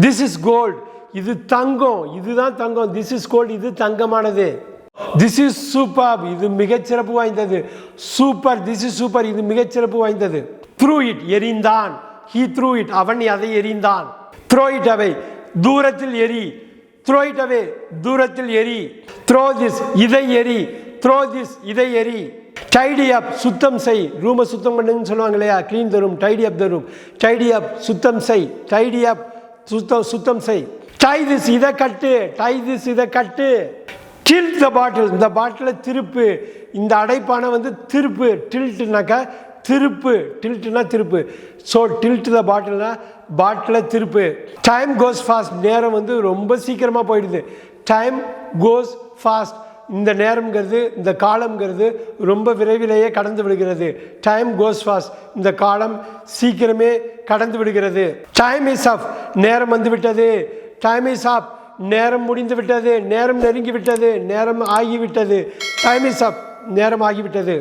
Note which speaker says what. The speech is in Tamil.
Speaker 1: திஸ் இஸ் கோல்ட், இது தங்கம், இதுதான் தங்கம். திஸ் இஸ் கோல்ட், இது தங்கமானது. திஸ் இஸ் சூப்பர், இது மிகச்சிறப்பு வாய்ந்தது. சூப்பர், திஸ் இஸ் சூப்பர், இது மிகச்சிறப்பு வாய்ந்தது. த்ரூ இட், எரிந்தான். ஹீ த்ரூ இட், அவன் அதை எரிந்தான். த்ரோ இட் அவே, தூரத்தில் எரி. த்ரோ இட் அவே, தூரத்தில் எரி. த்ரோ திஸ், இதை எரி. த்ரோ திஸ், இதை எரி. டைடி அப், சுத்தம் செய். ரூமை சுத்தம் பண்ணுங்கன்னு சொல்லுவாங்க இல்லையா, clean the room, tidy up the room. Tidy up, சுத்தம் செய். டைடி அப், சுத்தம் செய். டை திஸ், இதை கட்டு. டை திஸ், இதை கட்டு. டில்ட் த பாட்டில், இந்த பாட்டிலை திருப்பு. இந்த அடைப்பான வந்து திருப்பு. டில்ட்னாக்கா திருப்பு, டில்ட்னா திருப்பு. ஸோ டில்ட் த பாட்டில்னா பாட்டிலை திருப்பு. டைம் கோஸ் ஃபாஸ்ட், நேரம் வந்து ரொம்ப சீக்கிரமாக போயிடுது. டைம் கோஸ் ஃபாஸ்ட், இந்த நேரம்ங்கிறது, இந்த காலம்ங்கிறது ரொம்ப விரைவிலேயே கடந்து விடுகிறது. டைம் கோஸ் ஃபாஸ்ட், இந்த காலம் சீக்கிரமே கடந்து விடுகிறது. டைம் இஸ் அப், நேரம் வந்து விட்டது. டைம் இஸ் அப், நேரம் முடிந்து விட்டது. நேரம் நெருங்கி விட்டது. நேரம் ஆகிவிட்டது. டைம் இஸ் அப், நேரம் ஆகிவிட்டது.